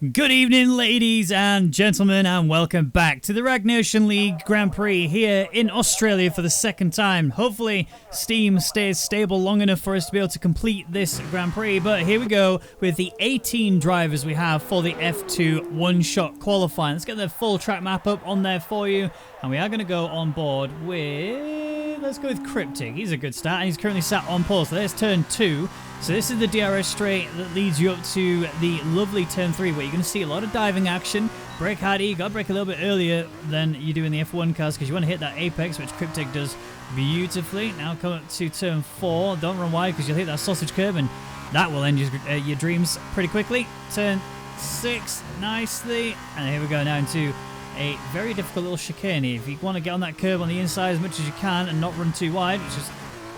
Good evening, ladies and gentlemen, and welcome back to the Rwagnation League Grand Prix here in Australia for the second time. Hopefully, Steam stays stable long enough for us to be able to complete this Grand Prix, but here we go with the 18 drivers we have for the F2 one-shot qualifying. Let's get the full track map up on there for you, and we are going to go on board with... let's go with Cryptic. He's a good start, and he's currently sat on pole, so there's turn 2. So this is the DRS straight that leads you up to the lovely turn 3 where you're going to see a lot of diving action. Brake hard, you got to brake a little bit earlier than you do in the F1 cars because you want to hit that apex, which Cryptic does beautifully. Now come up to turn 4. Don't run wide because you'll hit that sausage curb and that will end your dreams pretty quickly. Turn 6 nicely. And here we go now into a very difficult little chicane. If you want to get on that curb on the inside as much as you can and not run too wide, which is...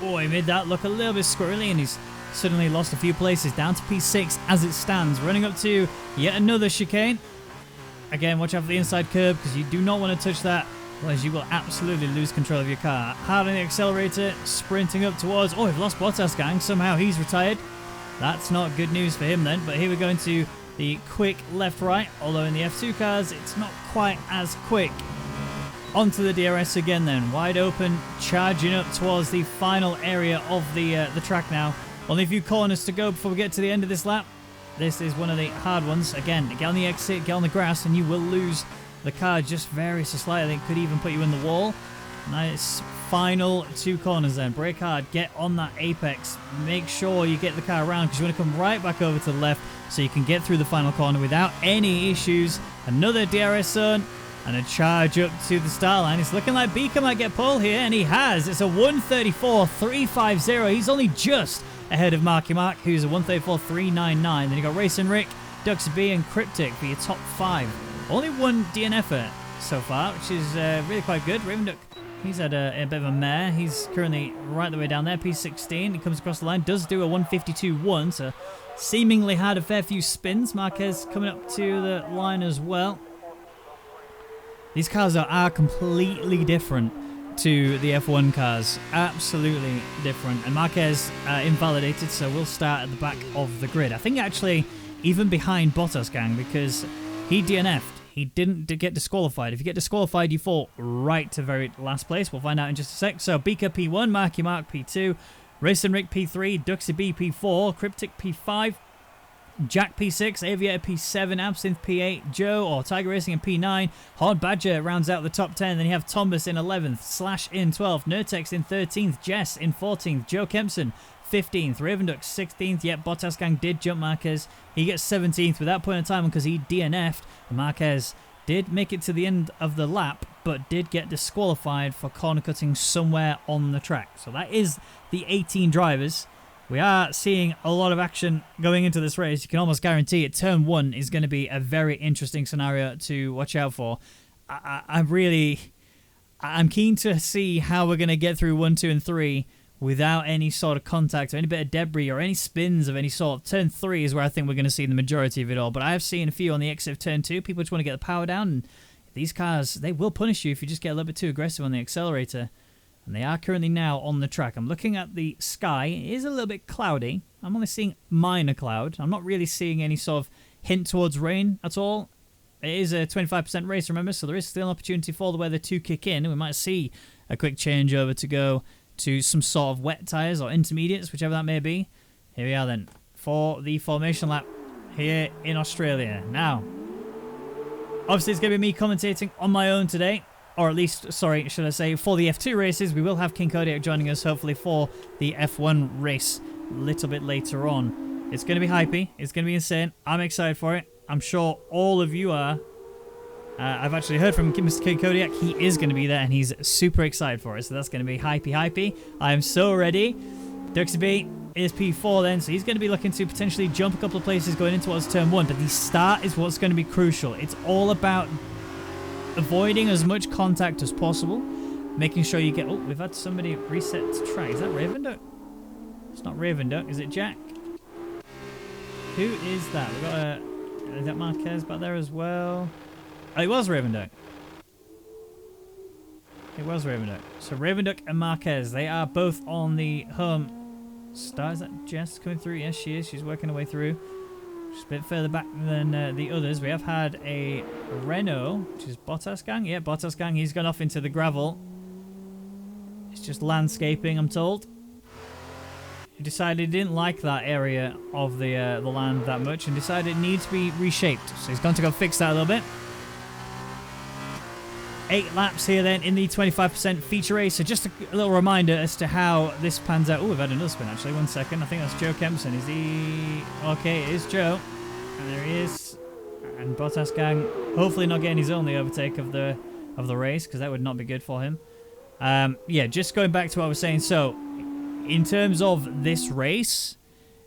oh, he made that look a little bit squirrely and he's suddenly lost a few places, down to P6 as it stands, running up to yet another chicane. Again, watch out for the inside curb because you do not want to touch that, otherwise you will absolutely lose control of your car. Hard on the accelerator, sprinting up towards... oh, we've lost Bottas, gang. Somehow he's retired. That's not good news for him then, but here we go into the quick left-right, although in the F2 cars it's not quite as quick. Onto the DRS again then, wide open, charging up towards the final area of the track now. Only a few corners to go before we get to the end of this lap. This is one of the hard ones. Again, get on the exit, get on the grass, and you will lose the car just very so slightly. It could even put you in the wall. Nice final 2 corners then. Brake hard, get on that apex. Make sure you get the car around because you want to come right back over to the left so you can get through the final corner without any issues. Another DRS zone. And a charge up to the start line. It's looking like Beaker might get pole here, and he has. It's a 134.350. He's only just ahead of Marky Mark, who's a 134.399. Then you got Racing Rick, Duxy B, and Cryptic for your top 5. Only one DNF so far, which is really quite good. Raven Duck, he's had a bit of a mare. He's currently right the way down there, P16. He comes across the line, does do a 152.1, so seemingly had a fair few spins. Marquez coming up to the line as well. These cars are completely different to the F1 cars. Absolutely different. And Marquez invalidated, so we'll start at the back of the grid. I think actually even behind Bottas, gang, because he DNF'd. He didn't get disqualified. If you get disqualified, you fall right to very last place. We'll find out in just a sec. So Beaker P1, Marky Mark P2, Racing Rick P3, Duxy B P4, Cryptic P5, Jack P6, Aviator P7, Absinthe P8, Joe or Tiger Racing in P9, Hard Badger rounds out the top 10, then you have Thomas in 11th, Slash in 12th, Nurtex in 13th, Jess in 14th, Joe Kempson 15th, Ravenduck 16th, yet Bottas Gang did jump Marquez, he gets 17th without point of time because he DNF'd. Marquez did make it to the end of the lap, but did get disqualified for corner cutting somewhere on the track. So that is the 18 drivers. We are seeing a lot of action going into this race. You can almost guarantee it. Turn 1 is going to be a very interesting scenario to watch out for. I'm keen to see how we're going to get through 1, 2, and 3 without any sort of contact or any bit of debris or any spins of any sort. Turn 3 is where I think we're going to see the majority of it all. But I have seen a few on the exit of Turn 2. People just want to get the power down. And these cars, they will punish you if you just get a little bit too aggressive on the accelerator. And they are currently now on the track. I'm looking at the sky. It is a little bit cloudy. I'm only seeing minor cloud. I'm not really seeing any sort of hint towards rain at all. It is a 25% race, remember, so there is still an opportunity for the weather to kick in. We might see a quick changeover to go to some sort of wet tyres or intermediates, whichever that may be. Here we are then for the formation lap here in Australia. Now, obviously it's going to be me commentating on my own today. Or at least, sorry, should I say, for the F2 races. We will have King Kodiak joining us, hopefully, for the F1 race a little bit later on. It's going to be hypey. It's going to be insane. I'm excited for it. I'm sure all of you are. I've actually heard from Mr. King Kodiak. He is going to be there, and he's super excited for it. So that's going to be hypey. I am so ready. Duxy B is P4 then, so he's going to be looking to potentially jump a couple of places going in towards Turn 1. But the start is what's going to be crucial. It's all about avoiding as much contact as possible, making sure you get... oh, we've had somebody reset to track. Is that Ravenduck? It's not Ravenduck. Is it Jack? Who is that? We've got a... is that Marquez back there as well? Oh, it was Ravenduck. It was Ravenduck. So Ravenduck and Marquez, they are both on the home start. Is that Jess coming through? Yes, she is. She's working her way through. Just a bit further back than the others. We have had a Renault, which is Bottas gang. Yeah, Bottas gang. He's gone off into the gravel. It's just landscaping, I'm told. He decided he didn't like that area of the land that much and decided it needs to be reshaped. So he's going to go fix that a little bit. 8 laps here then in the 25% feature race. So just a little reminder as to how this pans out. Oh, we've had another spin actually. 1 second. I think that's Joe Kempson. Is he... Okay, it is Joe. And there he is. And Bottas gang hopefully not getting his only overtake of the race, because that would not be good for him. Yeah, just going back to what I was saying. So in terms of this race,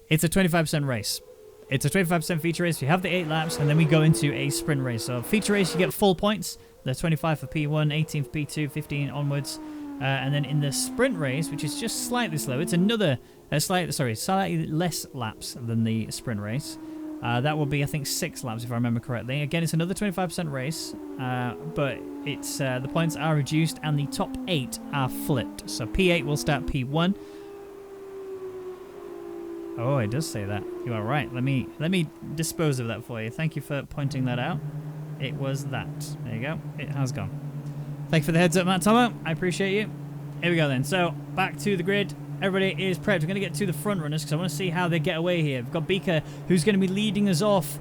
it's a 25% race. It's a 25% feature race. You have the 8 laps, and then we go into a sprint race. So feature race, you get full points. They're 25 for P1, 18 for P2, 15 onwards. And then in the sprint race, which is just slightly slow, it's another slightly less laps than the sprint race. That will be, I think, 6 laps if I remember correctly. Again, it's another 25% race, but it's the points are reduced and the top 8 are flipped. So P8 will start P1. Oh, it does say that. You are right. Let me dispose of that for you. Thank you for pointing that out. It was that. There you go. It has gone. Thank you for the heads up, Matt Tomo. I appreciate you. Here we go then. So back to the grid. Everybody is prepped. We're going to get to the front runners because I want to see how they get away here. We've got Beaker, who's going to be leading us off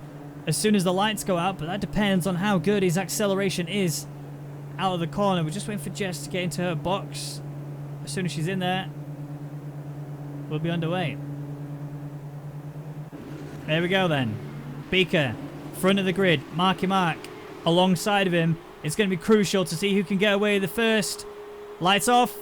as soon as the lights go out, but that depends on how good his acceleration is out of the corner. We're just waiting for Jess to get into her box. As soon as she's in there, we'll be underway. There we go then. Beaker, front of the grid. Marky Mark alongside of him. It's going to be crucial to see who can get away the first. Lights off.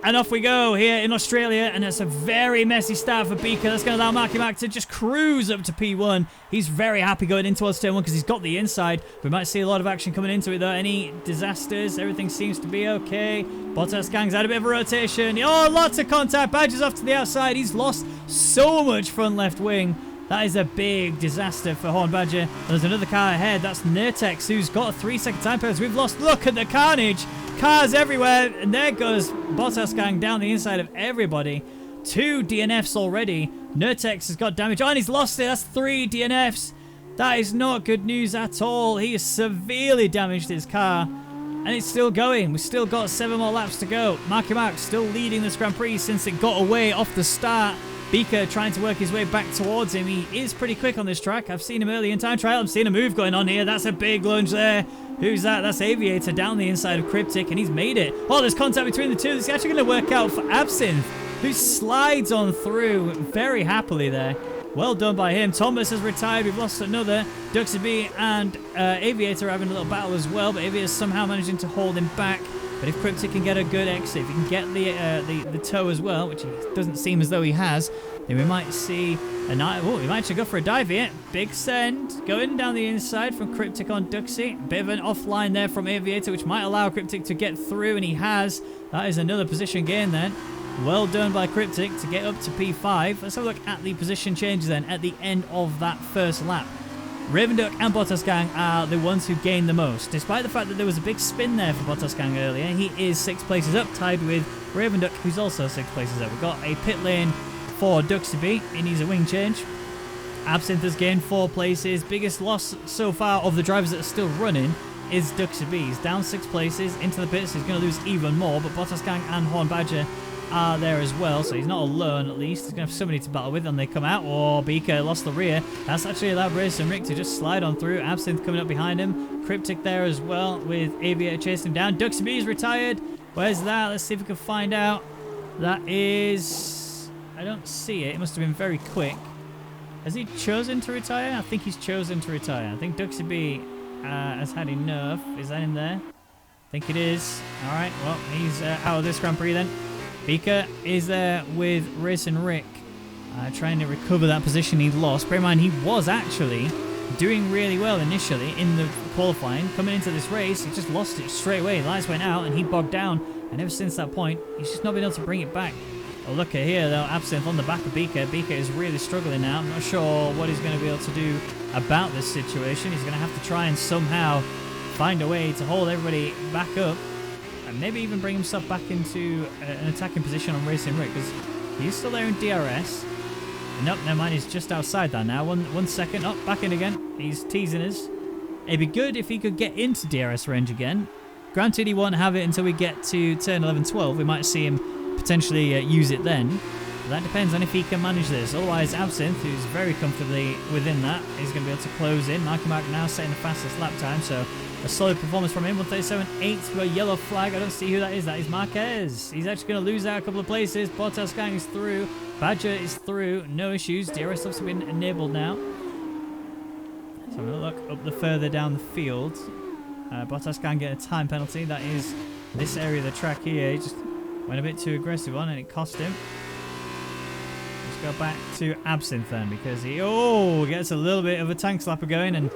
And off we go here in Australia. And it's a very messy start for Beaker. That's going to allow Marky Mark to just cruise up to P1. He's very happy going in towards turn 1 because he's got the inside. We might see a lot of action coming into it though. Any disasters? Everything seems to be okay. Bottas gang's had a bit of a rotation. Oh, lots of contact. Badger's off to the outside. He's lost so much front left wing. That is a big disaster for Horn Badger. And there's another car ahead. That's Nertex, who's got a 3-second time penalty. We've lost. Look at the carnage. Cars everywhere. And there goes Bottas gang down the inside of everybody. 2 DNFs already. Nertex has got damage. Oh, and he's lost it. That's 3 DNFs. That is not good news at all. He has severely damaged his car. And it's still going. We've still got 7 more laps to go. Marky Mark still leading this Grand Prix since it got away off the start. Beaker trying to work his way back towards him. He is pretty quick on this track. I've seen him early in time trial. I'm seeing a move going on here. That's a big lunge there. Who's that? That's Aviator down the inside of Cryptic, and he's made it. Oh, there's contact between the two. This is actually going to work out for Absinthe, who slides on through very happily there. Well done by him. Thomas has retired. We've lost another. Duxby and Aviator are having a little battle as well, but Aviator somehow managing to hold him back. But if Cryptic can get a good exit, if he can get the toe as well, which he doesn't seem as though he has, then we might see a night. Oh, we might actually go for a dive here. Big send going down the inside from Cryptic on Duxie. Bit of an offline there from Aviator, which might allow Cryptic to get through, and he has. That is another position gain then. Well done by Cryptic to get up to P5. Let's have a look at the position changes then at the end of that first lap. Ravenduck and Bottas gang are the ones who gained the most. Despite the fact that there was a big spin there for Bottas gang earlier, he is 6 places up, tied with Ravenduck, who's also 6 places up. We've got a pit lane for Duxby. He needs a wing change. Absinthe has gained 4 places. Biggest loss so far of the drivers that are still running is Duxby. He's down 6 places into the pits. He's going to lose even more, but Bottas gang and Horn Badger are there as well, so he's not alone at least. He's going to have somebody to battle with when they come out. Oh, Beaker lost the rear. That's actually allowed Race and Rick to just slide on through. Absinthe coming up behind him. Cryptic there as well with Aviator chasing him down. Duxby is retired. Where's that? Let's see if we can find out. That is... I don't see it. It must have been very quick. Has he chosen to retire? I think he's chosen to retire. I think Duxby has had enough. Is that him there? I think it is. All right, well, he's out of this Grand Prix then. Beaker is there with Racing Rick, trying to recover that position he lost. Bear in mind, he was actually doing really well initially in the qualifying. Coming into this race, he just lost it straight away. Lights went out and he bogged down. And ever since that point, he's just not been able to bring it back. Oh, look at here, though. Absinthe on the back of Beaker. Beaker is really struggling now. I'm not sure what he's going to be able to do about this situation. He's going to have to try and somehow find a way to hold everybody back up. And maybe even bring himself back into an attacking position on Racing Rick, because he's still there in DRS. Nope, never mind. He's just outside that now. One second. Oh, back in again. He's teasing us. It'd be good if he could get into DRS range again. Granted, he won't have it until we get to turn 11, 12. We might see him potentially use it then. But that depends on if he can manage this. Otherwise, Absinthe, who's very comfortably within that, is going to be able to close in. Marky Mark now setting the fastest lap time, so a solid performance from him. 137.8 for a yellow flag. I don't see who that is. That is Marquez. He's actually going to lose out a couple of places. Bottas Gang is through. Badger is through. No issues. DRS have been enabled now. So I'm going to look up the further down the field. Bottas can get a time penalty. That is this area of the track here. He just went a bit too aggressive on and it cost him. Let's go back to Absinthe then, because he gets a little bit of a tank slapper going and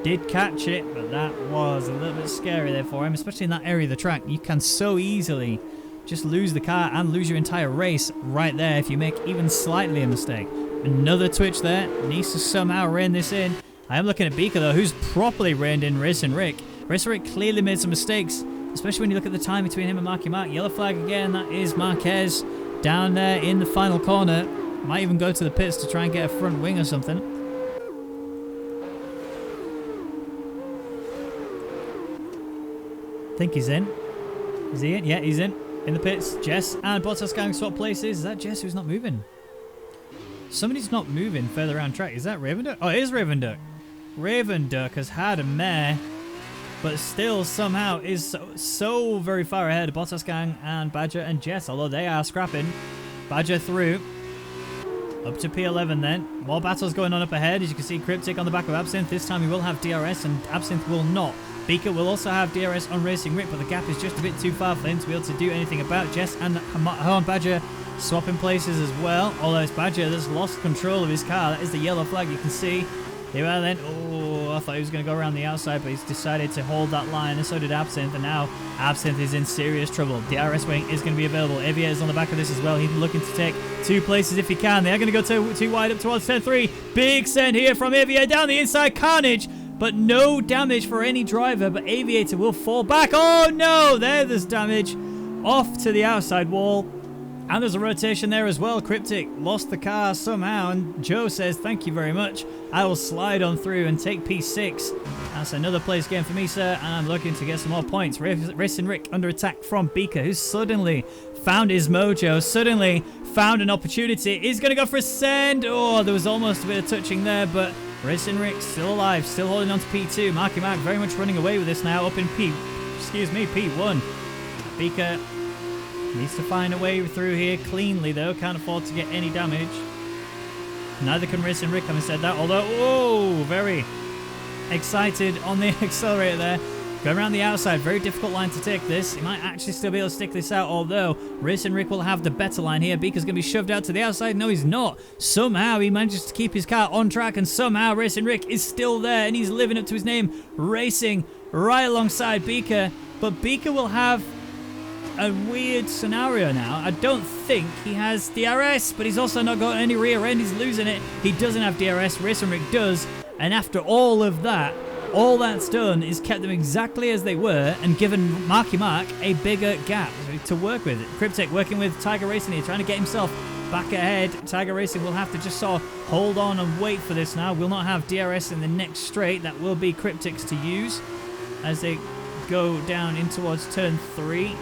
did catch it, but that was a little bit scary there for him, especially in that area of the track. You can so easily just lose the car and lose your entire race right there if you make even slightly a mistake. Another twitch there. Needs to somehow rein this in. I am looking at Beaker though, who's properly reined in Racing Rick. Racing Rick clearly made some mistakes, especially when you look at the time between him and Marky Mark. Yellow flag again, that is Marquez down there in the final corner. Might even go to the pits to try and get a front wing or something. I think he's in. Is he in? Yeah, he's in. In the pits. Jess and Bottas Gang swap places. Is that Jess who's not moving? Somebody's not moving further around track. Is that Raven Duck? Oh, it is Raven Duck. Raven Duck has had a mare, but still somehow is so very far ahead of Bottas Gang and Badger and Jess, although they are scrapping. Badger through. Up to P11 then. More battles going on up ahead. As you can see, Cryptic on the back of Absinthe. This time he will have DRS and Absinthe will not. Beaker will also have DRS on Racing Rick, but the gap is just a bit too far for him to be able to do anything about. Jess and Horn Badger swapping places as well. Although it's Badger that's lost control of his car. That is the yellow flag you can see. Here we are then. Oh, I thought he was going to go around the outside, but he's decided to hold that line, and so did Absinthe. And now Absinthe is in serious trouble. DRS wing is going to be available. Aviator's on the back of this as well. He's looking to take two places if he can. They are going to go too wide up towards 10-3. Big send here from Aviator down the inside. Carnage, but no damage for any driver. But Aviator will fall back. Oh no, there's damage off to the outside wall. And there's a rotation there as well. Cryptic lost the car somehow, and Joe says, thank you very much. I will slide on through and take P6. That's another place game for me, sir, and I'm looking to get some more points. Racing Rick under attack from Beaker, who suddenly found his mojo, suddenly found an opportunity. He's going to go for a send. Oh, there was almost a bit of touching there, but Racing Rick still alive, still holding on to P2. Marky Mark very much running away with this now, up in P1. Beaker needs to find a way through here cleanly, though. Can't afford to get any damage. Neither can Racing Rick, having said that. Although, whoa, very excited on the accelerator there. Going around the outside. Very difficult line to take this. He might actually still be able to stick this out, although Racing Rick will have the better line here. Beaker's going to be shoved out to the outside. No, he's not. Somehow he manages to keep his car on track, and somehow Racing Rick is still there, and he's living up to his name, racing right alongside Beaker. But Beaker will have a weird scenario now. I don't think he has DRS, but he's also not got any rear end. He's losing it. He doesn't have DRS. Racing Rick does. And after all of that, all that's done is kept them exactly as they were and given Marky Mark a bigger gap to work with. Cryptic working with Tiger Racing here, trying to get himself back ahead. Tiger Racing will have to just sort of hold on and wait for this now. Will not have DRS in the next straight. That will be Cryptic's to use as they go down in towards turn 3.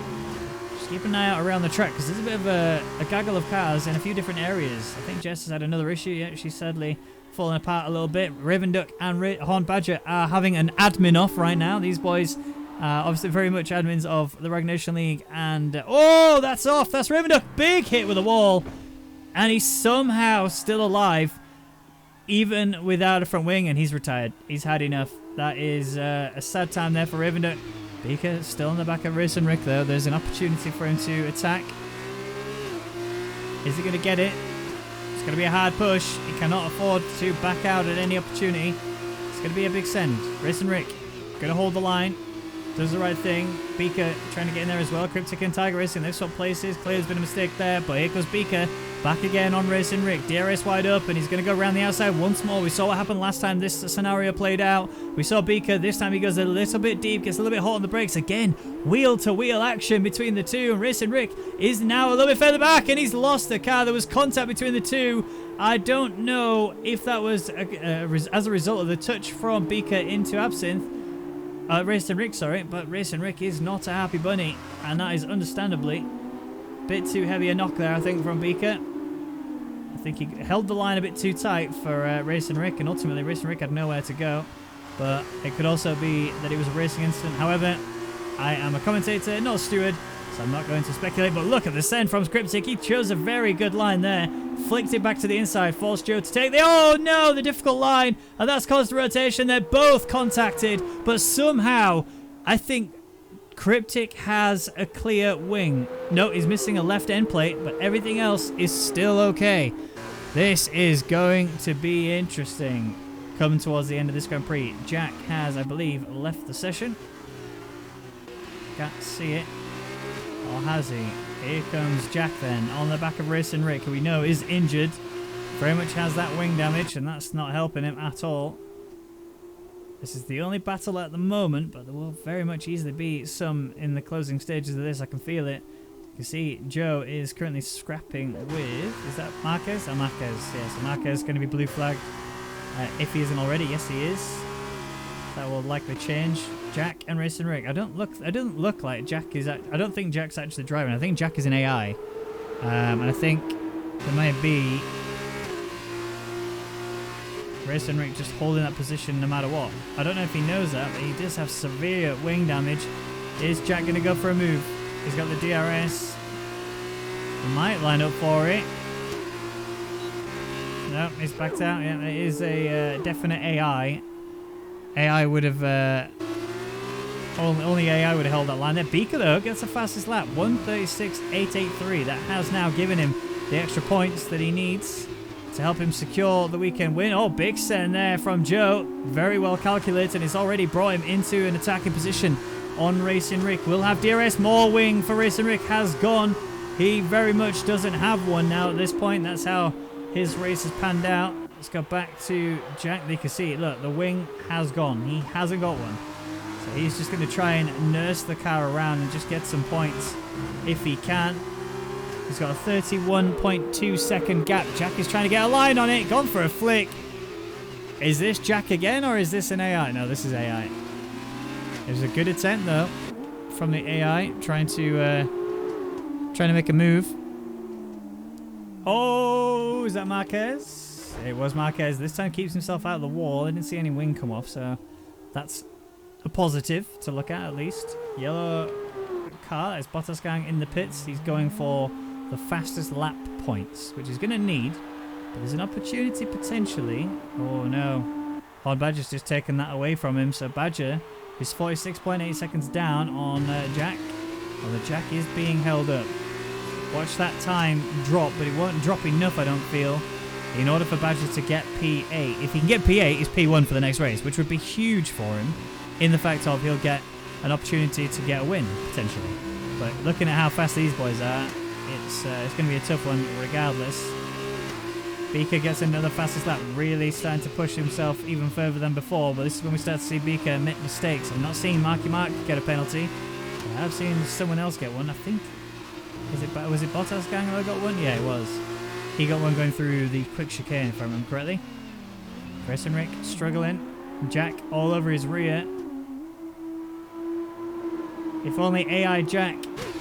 Keep an eye out around the track because there's a bit of a gaggle of cars in a few different areas. I think Jess has had another issue. Yeah, she's sadly fallen apart a little bit. Raven Duck and Horn Badger are having an admin off right now. These boys are obviously very much admins of the Rwagnation League. And oh, that's off. That's Raven Duck. Big hit with a wall. And he's somehow still alive even without a front wing, and he's retired. He's had enough. That is a sad time there for Raven Duck. Beaker still in the back of Racing Rick though. There's an opportunity for him to attack. Is he going to get it? It's going to be a hard push. He cannot afford to back out at any opportunity. It's going to be a big send. Racing Rick going to hold the line. Does the right thing. Beaker trying to get in there as well. Cryptic and Tiger Racing, they've swapped places. Clearly there's been a mistake there, but here goes Beaker. Back again on Racing Rick. DRS wide up, and he's going to go around the outside once more. We saw what happened last time this scenario played out. We saw Beaker. This time he goes a little bit deep, gets a little bit hot on the brakes. Again, wheel-to-wheel action between the two, and Racing Rick is now a little bit further back, and he's lost the car. There was contact between the two, I don't know if that was as a result of the touch from Beaker into Absinthe. Racing Rick, sorry, but Racing Rick is not a happy bunny, and that is understandably a bit too heavy a knock there, I think, from Beaker. I think he held the line a bit too tight for Racing Rick, and ultimately Racing Rick had nowhere to go. But it could also be that it was a racing incident. However, I am a commentator, not a steward, so I'm not going to speculate. But look at the send from Cryptic. He chose a very good line there. Flicked it back to the inside, forced Joe to take the... Oh no, the difficult line. And that's caused a rotation. They're both contacted, but somehow, I think Cryptic has a clear wing. No, he's missing a left end plate, but everything else is still okay. This is going to be interesting. Coming towards the end of this Grand Prix, Jack has, I believe, left the session. Can't see it. Or has he? Here comes Jack then, on the back of Racing Rick, who we know is injured. Very much has that wing damage, and that's not helping him at all. This is the only battle at the moment, but there will very much easily be some in the closing stages of this. I can feel it. You can see Joe is currently scrapping with... Is that Marquez? Oh, Marquez. Yeah, so Marquez is going to be blue flagged. If he isn't already, yes he is. That will likely change. Jack and Racing Rick. It doesn't look like Jack is... I don't think Jack's actually driving. I think Jack is an AI. And I think there might be Racing Rick just holding that position no matter what. I don't know if he knows that, but he does have severe wing damage. Is Jack going to go for a move? He's got the DRS. He might line up for it. No, he's backed out. Yeah, it is a definite AI. AI would have... only AI would have held that line there. Beaker, though, gets the fastest lap. 1:36.883. That has now given him the extra points that he needs to help him secure the weekend win. Oh, big send there from Joe. Very well calculated. It's already brought him into an attacking position on Racing Rick. We'll have DRS. More wing for Racing Rick has gone. He very much doesn't have one now at this point. That's how his race has panned out. Let's go back to Jack. They can see it. Look, the wing has gone. He hasn't got one. So he's just going to try and nurse the car around and just get some points if he can. He's got a 31.2 second gap. Jack is trying to get a line on it. Gone for a flick. Is this Jack again or is this an AI? No, this is AI. It was a good attempt though from the AI trying to make a move. Oh, is that Marquez? It was Marquez. This time keeps himself out of the wall. I didn't see any wing come off, so that's a positive to look at least. Yellow car is Bottas gang in the pits. He's going for the fastest lap points, which he's going to need. But there's an opportunity potentially. Oh no. Hard Badger's just taken that away from him. So Badger is 46.8 seconds down on Jack. Well, the Jack is being held up. Watch that time drop, but it won't drop enough, I don't feel, in order for Badger to get P8. If he can get P8, it's P1 for the next race, which would be huge for him in the fact of he'll get an opportunity to get a win, potentially. But looking at how fast these boys are, it's going to be a tough one regardless. Beaker gets another fastest lap, really starting to push himself even further than before, but this is when we start to see Beaker make mistakes. I'm not seeing Marky Mark get a penalty. I have seen someone else get one, I think. Was it Bottas gang that got one? Yeah, it was. He got one going through the quick chicane, if I remember correctly. Racing Rick struggling. Jack all over his rear. If only AI Jack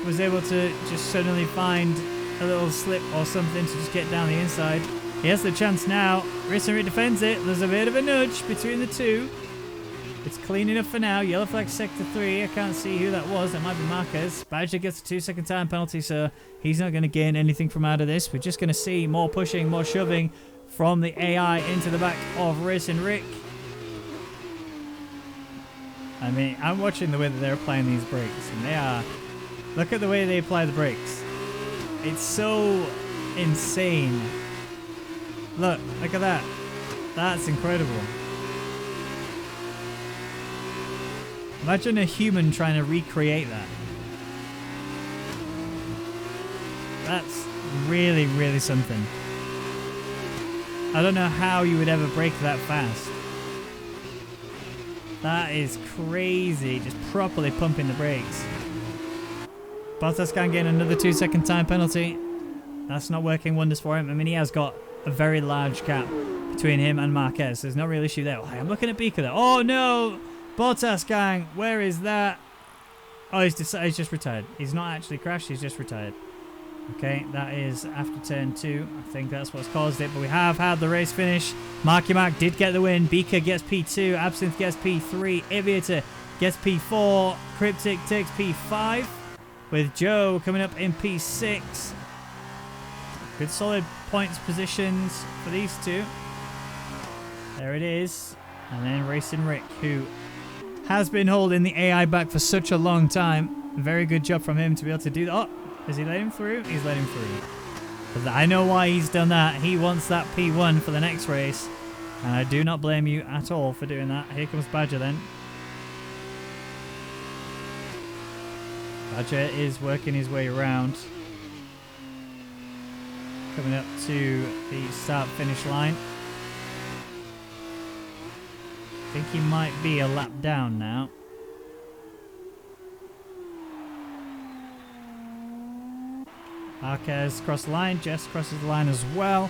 was able to just suddenly find a little slip or something to just get down the inside. He has the chance now. Racing Rick defends it. There's a bit of a nudge between the two. It's clean enough for now. Yellow flag sector 3. I can't see who that was. That might be Marquez. Badger gets a 2-second time penalty, so he's not going to gain anything from out of this. We're just going to see more pushing, more shoving from the AI into the back of Racing Rick. I mean, I'm watching the way that they're applying these brakes, and they are... Look at the way they apply the brakes. It's so insane. Look at that. That's incredible. Imagine a human trying to recreate that. That's really, really something. I don't know how you would ever brake that fast. That is crazy. Just properly pumping the brakes. Bottas can get another 2-second time penalty. That's not working wonders for him. I mean, he has got a very large gap between him and Marquez. There's no real issue there. I'm looking at Beaker there. Oh no! Bottas gang, where is that? Oh, he's just retired. He's not actually crashed, he's just retired. Okay, that is after turn 2. I think that's what's caused it, but we have had the race finish. Marky Mark did get the win. Beaker gets P2. Absinthe gets P3. Aviator gets P4. Cryptic takes P5. With Joe coming up in P6. Good solid points positions for these two. There it is. And then Racing Rick, who has been holding the AI back for such a long time. Very good job from him to be able to do that. Oh, is he letting him through? He's letting him through. But I know why he's done that. He wants that P1 for the next race. And I do not blame you at all for doing that. Here comes Badger then. Badger is working his way around. Coming up to the start-finish line. I think he might be a lap down now. Marquez crossed the line. Jess crosses the line as well.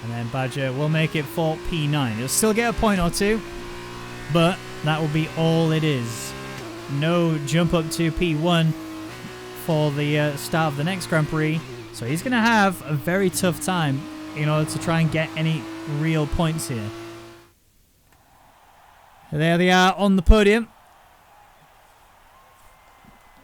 And then Badger will make it for P9. He'll still get a point or two, but that will be all it is. No jump up to P1 for the start of the next Grand Prix. So he's going to have a very tough time in order to try and get any real points here. There they are on the podium.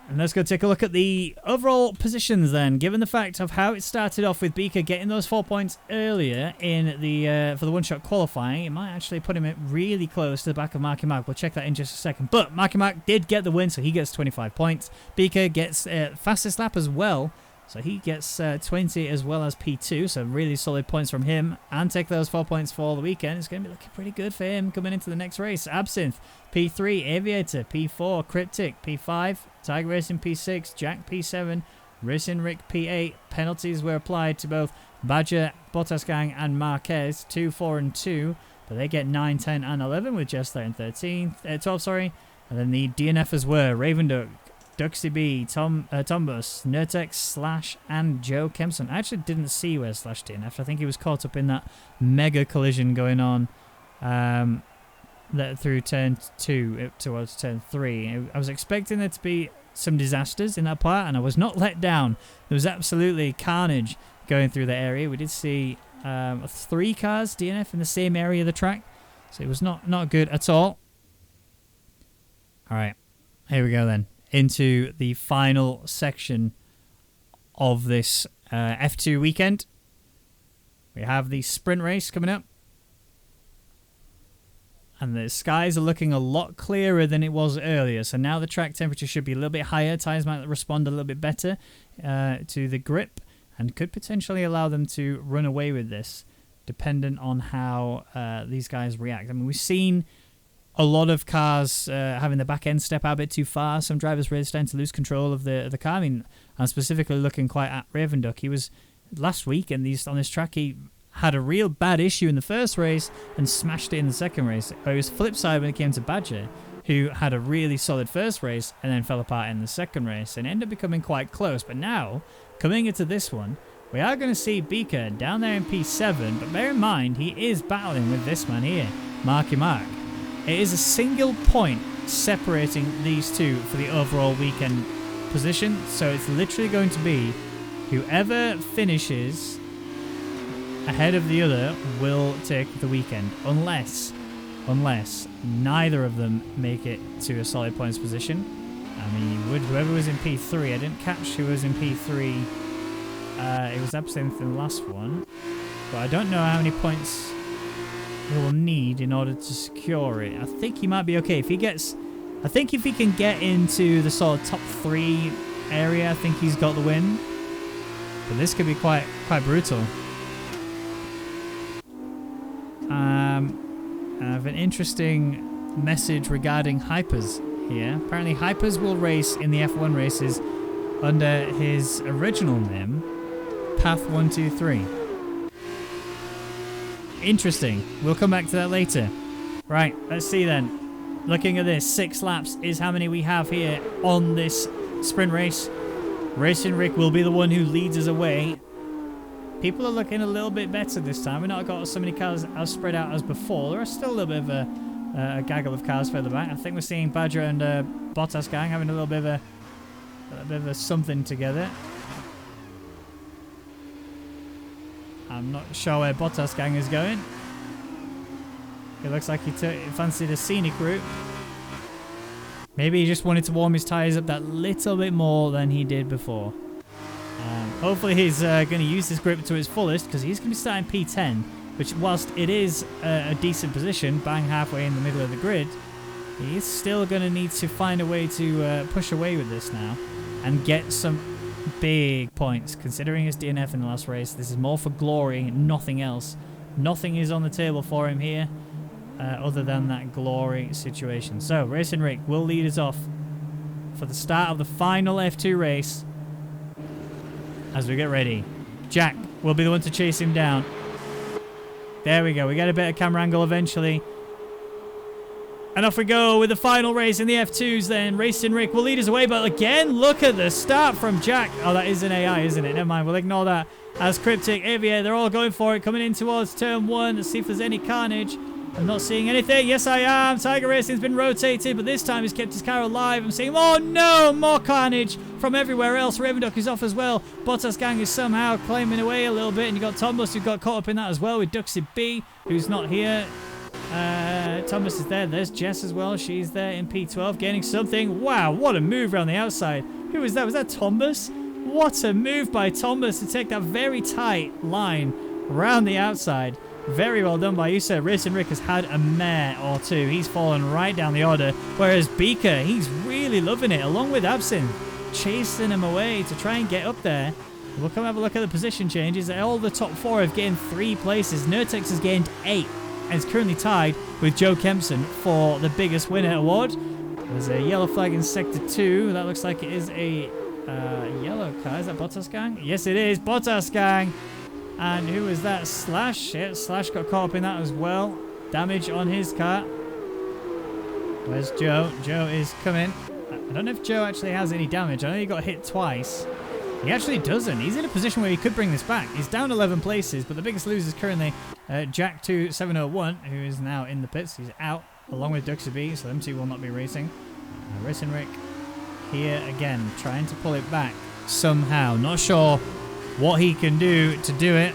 And let's go take a look at the overall positions then. Given the fact of how it started off with Beaker getting those 4 points earlier in the for the one-shot qualifying, it might actually put him really close to the back of Marky Mark. We'll check that in just a second. But Marky Mark did get the win, so he gets 25 points. Beaker gets fastest lap as well, so he gets 20 as well as P2. So really solid points from him. And take those 4 points for the weekend. It's going to be looking pretty good for him coming into the next race. Absinthe, P3. Aviator, P4. Cryptic, P5. Tiger Racing, P6. Jack, P7. Racing Rick, P8. Penalties were applied to both Badger, Bottas Gang, and Marquez. 2, 4, and 2. But they get 9, 10, and 11 with Jess there in 12, sorry. And then the DNFs were Raven Duck, Duxie B, Tombus, Nurtex, Slash, and Joe Kempson. I actually didn't see where Slash DNF. I think he was caught up in that mega collision going on through turn 2 towards turn 3. I was expecting there to be some disasters in that part, and I was not let down. There was absolutely carnage going through the area. We did see 3 cars DNF in the same area of the track, so it was not good at all. All right, here we go then. Into the final section of this F2 weekend. We have the sprint race coming up. And the skies are looking a lot clearer than it was earlier. So now the track temperature should be a little bit higher. Tyres might respond a little bit better to the grip and could potentially allow them to run away with this, dependent on how these guys react. I mean, we've seen a lot of cars having the back end step out a bit too far. Some drivers really starting to lose control of the car. I mean, I'm specifically looking quite at Raven Duck. He was last week on this track. He had a real bad issue in the first race and smashed it in the second race. It was flip side when it came to Badger, who had a really solid first race and then fell apart in the second race and ended up becoming quite close. But now, coming into this one, we are going to see Beaker down there in P7. But bear in mind, he is battling with this man here, Marky Mark. It is a single point separating these two for the overall weekend position. So it's literally going to be whoever finishes ahead of the other will take the weekend. Unless neither of them make it to a solid points position. I mean, whoever was in P3, I didn't catch who was in P3. It was Absinthe in the last one. But I don't know how many points he will need in order to secure it. I think he might be okay. If he can get into the sort of top 3 area, I think he's got the win. But this could be quite brutal. I have an interesting message regarding Hypers here. Apparently Hypers will race in the F1 races under his original name, Path123. Interesting. We'll come back to that later. Right, let's see then. Looking at this, 6 laps is how many we have here on this sprint race. Racing Rick will be the one who leads us away. People are looking a little bit better this time. We've not got so many cars as spread out as before. There are still a little bit of a gaggle of cars further back. I think we're seeing Badger and Bottas gang having a little bit of a something together. I'm not sure where Bottas gang is going. It looks like he fancied a scenic route. Maybe he just wanted to warm his tyres up that little bit more than he did before. Hopefully he's going to use this grip to its fullest, because he's going to be starting P10, which whilst it is a decent position, bang halfway in the middle of the grid, he's still going to need to find a way to push away with this now and get some big points. Considering his DNF in the last race, this is more for glory, nothing else. Nothing is on the table for him here other than that glory situation. So Racing Rick will lead us off for the start of the final F2 race. As we get ready, Jack will be the one to chase him down. There we go. We get a better camera angle eventually. And off we go with the final race in the F2s then. Racing Rick will lead us away, but again, look at the start from Jack. Oh, that is an AI, isn't it? Never mind, we'll ignore that. As Cryptic, Aviator, they're all going for it, coming in towards turn 1. Let's see if there's any carnage. I'm not seeing anything. Yes, I am. Tiger Racing's been rotated, but this time he's kept his car alive. I'm seeing, oh no, more carnage from everywhere else. Ravenduck is off as well. Bottas gang is somehow claiming away a little bit, and you got Thomas who got caught up in that as well with Duxie B, who's not here. Thomas is there. There's Jess as well. She's there in P12 gaining something. Wow, what a move around the outside. Who was that? Was that Thomas? What a move by Thomas to take that very tight line around the outside. Very well done by you, sir. Racing Rick has had a mare or two. He's fallen right down the order. Whereas Beaker, he's really loving it, along with Absinthe, chasing him away to try and get up there. We'll come have a look at the position changes. All the top 4 have gained 3 places. Nurtex has gained 8 and is currently tied with Joe Kempson for the biggest winner award. There's a yellow flag in Sector 2. That looks like it is a yellow car. Is that Bottas gang? Yes, it is. Bottas gang. And who is that? Slash. Yeah, Slash got caught up in that as well. Damage on his car. Where's Joe? Joe is coming. I don't know if Joe actually has any damage. I know he got hit twice. He actually doesn't. He's in a position where he could bring this back. He's down 11 places, but the biggest loser is currently Jack2701, who is now in the pits. He's out, along with Duxie B, so them two will not be racing. Racing Rick here again, trying to pull it back somehow. Not sure what he can do to do it.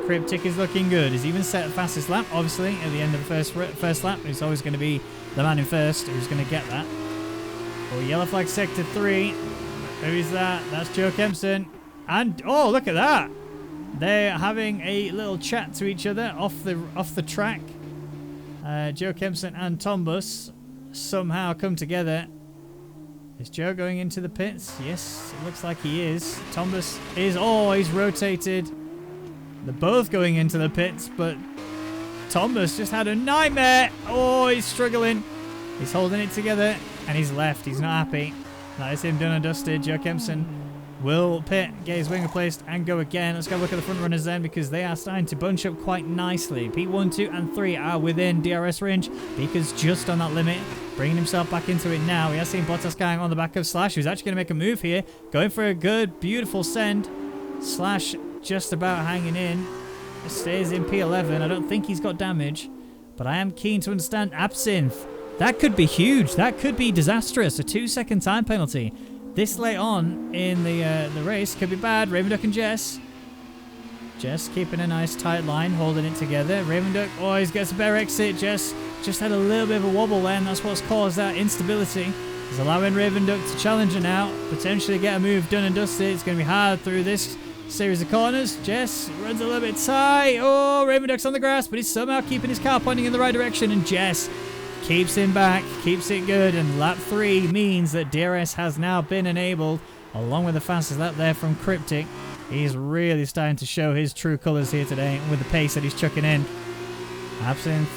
Cryptic is looking good. He's even set fastest lap, obviously, at the end of the first lap. It's always going to be the man in first who's going to get that. Oh, yellow flag Sector 3. Who is that? That's Joe Kempson. And, oh, look at that. They're having a little chat to each other off the track. Joe Kempson and Tombus somehow come together. Is Joe going into the pits? Yes, it looks like he is. Tombus is, oh, he's rotated. They're both going into the pits, but Tombus just had a nightmare. Oh, he's struggling. He's holding it together, and he's left. He's not happy. That is him done and dusted. Joe Kempson will pit, get his wing replaced, and go again. Let's go look at the front runners then, because they are starting to bunch up quite nicely. P1, 2, and 3 are within DRS range. Beaker's just on that limit, bringing himself back into it now. We are seeing Bottas going on the back of Slash, who's actually going to make a move here. Going for a good, beautiful send. Slash just about hanging in. Stays in P11. I don't think he's got damage, but I am keen to understand Absinthe. That could be huge. That could be disastrous. A 2-second time penalty this late on in the race could be bad. Ravenduck and Jess. Jess keeping a nice tight line, holding it together. Ravenduck, oh, he gets a better exit. Jess just had a little bit of a wobble there, and that's what's caused that instability. He's allowing Ravenduck to challenge her now, potentially get a move done and dusted. It's going to be hard through this series of corners. Jess runs a little bit tight. Oh, Ravenduck's on the grass, but he's somehow keeping his car pointing in the right direction, and Jess keeps him back, keeps it good, and lap 3 means that DRS has now been enabled, along with the fastest lap there from Cryptic. He's really starting to show his true colours here today with the pace that he's chucking in. Absinthe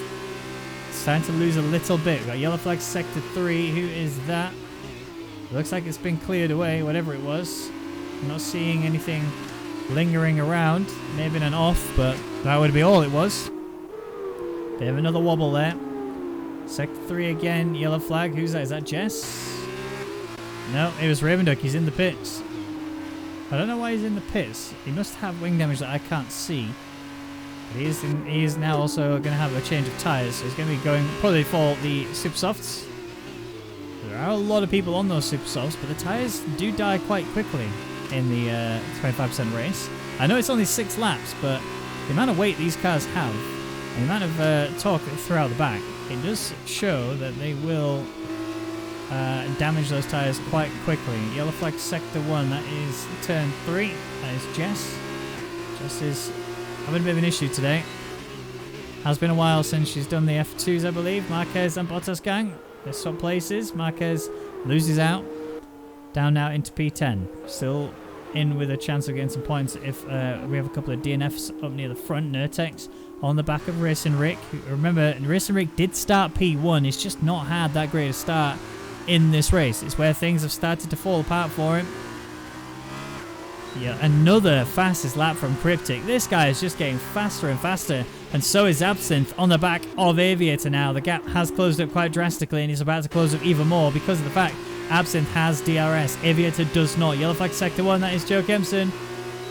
starting to lose a little bit. We've got yellow flag Sector 3. Who is that? Looks like it's been cleared away, whatever it was. I'm not seeing anything lingering around. May have been an off, but that would be all it was. Bit of another wobble there. Sector 3 again, yellow flag. Who's that? Is that Jess? No, it was Ravenduck. He's in the pits. I don't know why he's in the pits. He must have wing damage that I can't see. But he is now also going to have a change of tyres, so he's going to be going probably for the Super Softs. There are a lot of people on those Super Softs, but the tyres do die quite quickly in the 25% race. I know it's only 6 laps, but the amount of weight these cars have, and the amount of torque throughout the back, it does show that they will damage those tyres quite quickly. Yellow flag sector 1, that is turn 3. That is Jess. Jess is having a bit of an issue today. Has been a while since she's done the F2s, I believe. Marquez and Bottas gang, they swap places. Marquez loses out. Down now into P10. Still in with a chance of getting some points if we have a couple of DNFs up near the front. Nurtex on the back of Racing Rick. Remember, Racing Rick did start P1. He's just not had that great a start in this race. It's where things have started to fall apart for him. Yeah, another fastest lap from Cryptic. This guy is just getting faster and faster, and so is Absinthe on the back of Aviator now. The gap has closed up quite drastically, and is about to close up even more because of the fact Absinthe has DRS. Aviator does not. Yellow flag sector 1, that is Joe Kempson.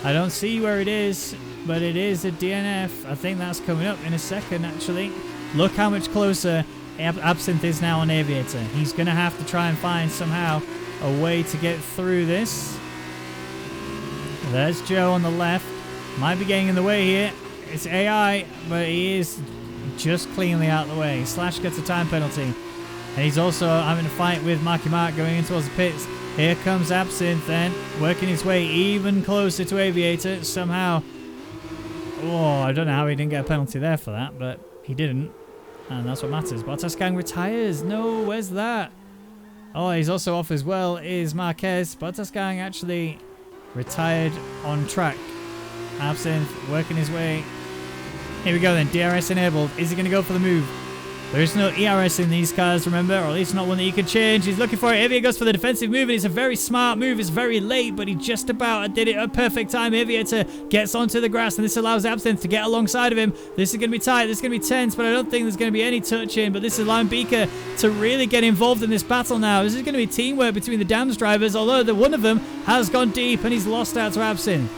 I don't see where it is, but it is a DNF. I think that's coming up in a second, actually. Look how much closer Absinthe is now on Aviator. He's going to have to try and find somehow a way to get through this. There's Joe on the left. Might be getting in the way here. It's AI, but he is just cleanly out of the way. Slash gets a time penalty. And he's also having a fight with Marky Mark going in towards the pits. Here comes Absinthe then, working his way even closer to Aviator. Somehow, oh, I don't know how he didn't get a penalty there for that, but he didn't. And that's what matters. Bottas gang retires. No, where's that? Oh, he's also off as well, is Marquez. Bottas gang actually retired on track. Absinthe working his way. Here we go then, DRS enabled. Is he going to go for the move? There is no ERS in these cars, remember, or at least not one that you could change. He's looking for it. Aviator goes for the defensive move, and it's a very smart move. It's very late, but he just about did it at a perfect time. Aviator gets onto the grass, and this allows Absinthe to get alongside of him. This is going to be tight. This is going to be tense, but I don't think there's going to be any touching. But this is allowing Beaker to really get involved in this battle now. This is going to be teamwork between the Dams drivers, although one of them has gone deep, and he's lost out to Absinthe.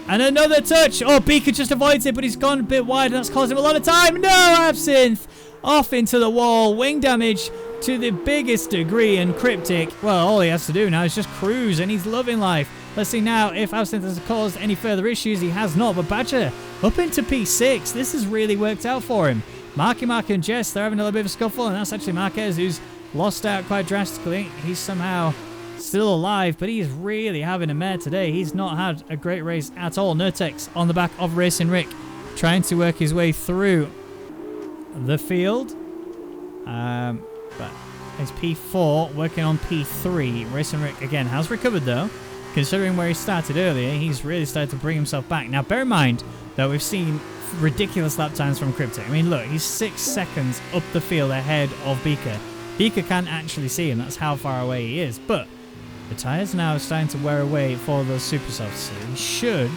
And another touch. Oh, Beaker just avoids it, but he's gone a bit wide, and that's caused him a lot of time. No, Absinthe! Off into the wall. Wing damage to the biggest degree, and Cryptic, well, all he has to do now is just cruise, and he's loving life. Let's see now if Absinthe has caused any further issues. He has not, but Badger up into P6. This has really worked out for him. Marky Mark and Jess, they're having a little bit of a scuffle, and that's actually Marquez, who's lost out quite drastically. He's somehow still alive, but he's really having a mare today. He's not had a great race at all. Nurtex on the back of Racing Rick, trying to work his way through the field. But it's P4 working on P3. Racing Rick again has recovered though. Considering where he started earlier, he's really started to bring himself back. Now bear in mind that we've seen ridiculous lap times from Cryptic. I mean, look, he's 6 seconds up the field ahead of Beaker. Beaker can't actually see him, that's how far away he is. But the tyres now are starting to wear away for those super softs. So he should,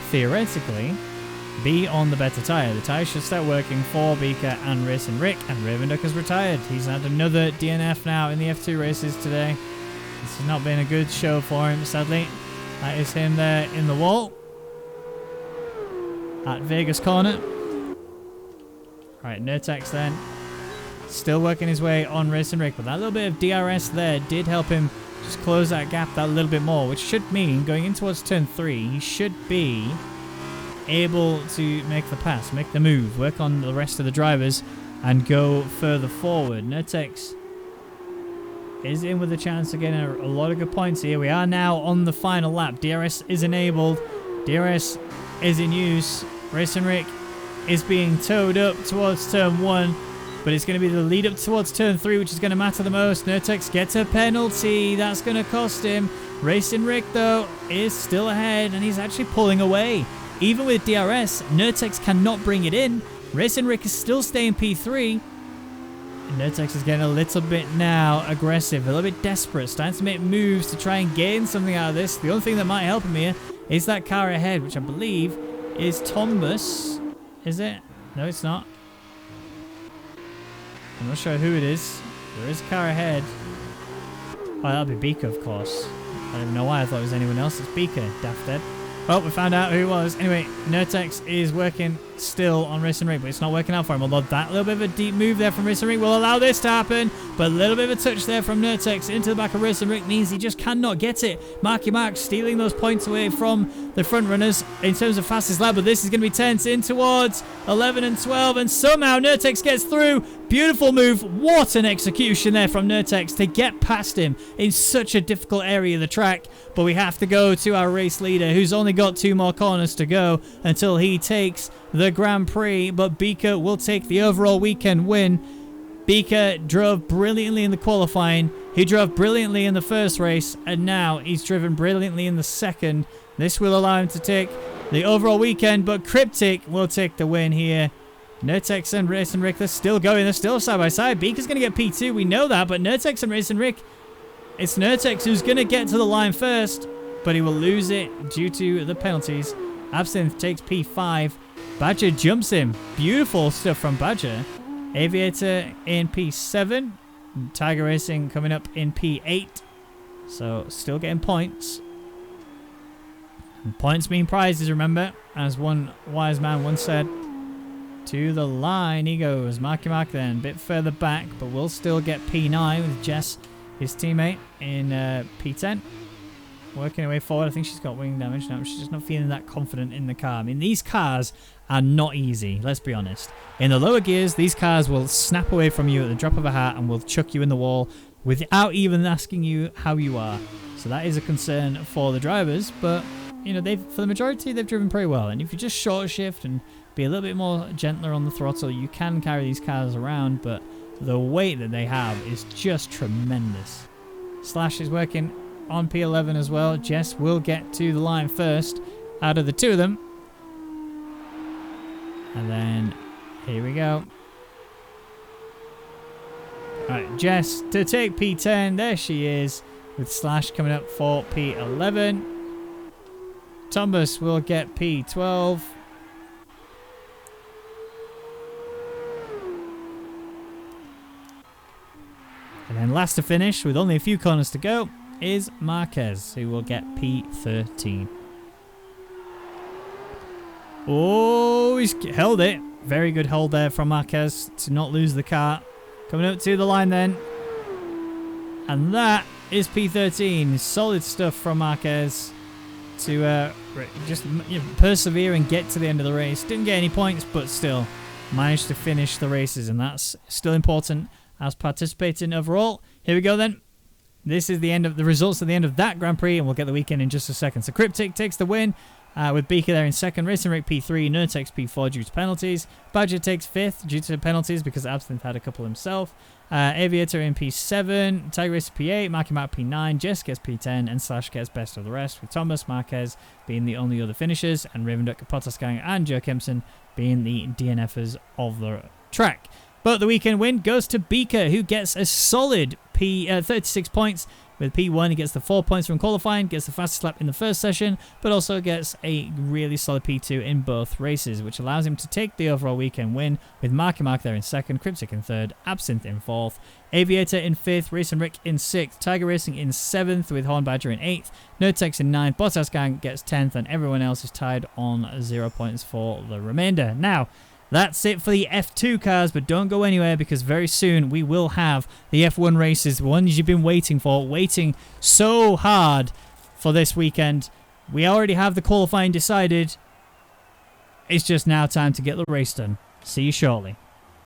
theoretically, be on the better tyre. The tyre should start working for Beaker and Racing Rick, and Ravenduck has retired. He's had another DNF now in the F2 races today. This has not been a good show for him, sadly. That is him there in the wall at Vegas Corner. Right, Nurtex then. Still working his way on Racing Rick, but that little bit of DRS there did help him just close that gap that little bit more, which should mean going in towards turn 3, he should be able to make the pass, make the move, work on the rest of the drivers, and go further forward. Nurtex is in with a chance of getting a lot of good points here. We are now on the final lap. DRS is enabled. DRS is in use. Racing Rick is being towed up towards turn 1, but it's going to be the lead up towards turn 3, which is going to matter the most. Nurtex gets a penalty. That's going to cost him. Racing Rick, though, is still ahead, and he's actually pulling away. Even with DRS, Nurtex cannot bring it in. Racing Rick is still staying P3. And Nurtex is getting a little bit now aggressive, a little bit desperate, starting to make moves to try and gain something out of this. The only thing that might help him here is that car ahead, which I believe is Tombus. Is it? No, it's not. I'm not sure who it is. There is a car ahead. Oh, that'll be Beaker, of course. don't even know why I thought it was anyone else. It's Beaker, daft dead. Well, we found out who it was. Anyway, Nurtex is working still on Racing Rick, but it's not working out for him. Although that little bit of a deep move there from Racing Rick will allow this to happen. But a little bit of a touch there from Nurtex into the back of Racing Rick means he just cannot get it. Marky Mark stealing those points away from the front runners in terms of fastest lap. But this is going to be tense in towards 11 and 12. And somehow Nurtex gets through. Beautiful move. What an execution there from Nurtex to get past him in such a difficult area of the track. But we have to go to our race leader, who's only got 2 more corners to go until he takes the Grand Prix. But Beaker will take the overall weekend win. Beaker drove brilliantly in the qualifying. He drove brilliantly in the first race, and now he's driven brilliantly in the second. This will allow him to take the overall weekend, but Cryptic will take the win here. Nurtex and Racing Rick, they're still going. They're still side by side. Beaker's going to get P2. We know that, but Nurtex and Racing Rick, it's Nurtex who's going to get to the line first, but he will lose it due to the penalties. Absinthe takes P5. Badger jumps him. Beautiful stuff from Badger. Aviator in P7. Tiger Racing coming up in P8. So still getting points. And points mean prizes, remember, as one wise man once said. To the line he goes. Marky Mark then, a bit further back, but will still get P9 with Jess, his teammate, in P10. Working her way forward. I think she's got wing damage now. She's just not feeling that confident in the car. I mean, these cars are not easy, let's be honest. In the lower gears, these cars will snap away from you at the drop of a hat and will chuck you in the wall without even asking you how you are. So that is a concern for the drivers, but you know, for the majority, they've driven pretty well. And if you just short shift and be a little bit more gentler on the throttle, you can carry these cars around, but the weight that they have is just tremendous. Slash is working on P11 as well. Jess will get to the line first out of the two of them. And then, here we go. Alright, Jess to take P10. There she is, with Slash coming up for P11. Thomas will get P12. And then last to finish, with only a few corners to go, is Marquez, who will get P13. Oh, he's held it. Very good hold there from Marquez to not lose the car. Coming up to the line then. And that is P13. Solid stuff from Marquez to just persevere and get to the end of the race. Didn't get any points, but still managed to finish the races, and that's still important as participating overall. Here we go then. This is the end of the results at the end of that Grand Prix, and we'll get the weekend in just a second. So Cryptic takes the win with Beaker there in second. Racing Rick P3, Nurtex P4 due to penalties. Badger takes fifth due to penalties because Absinthe had a couple himself. Aviator in P7, Tiger Racer P8, Marky Mark P9, Jess gets P10, and Slash gets best of the rest, with Thomas Marquez being the only other finishers, and Ravenduck, Potasgang, and Joe Kempson being the DNFers of the track. But the weekend win goes to Beaker, who gets a solid 36 points. With P1, he gets the 4 points from qualifying, gets the fastest lap in the first session, but also gets a really solid P2 in both races, which allows him to take the overall weekend win, with Marky Mark there in second, Cryptic in third, Absinthe in fourth, Aviator in fifth, Racing Rick in sixth, Tiger Racing in seventh, with Horn Badger in eighth, Nurtex in ninth, Bottas Gang gets 10th, and everyone else is tied on 0 points for the remainder. Now, that's it for the F2 cars, but don't go anywhere because very soon we will have the F1 races, the ones you've been waiting for, waiting so hard for this weekend. We already have the qualifying decided. It's just now time to get the race done. See you shortly.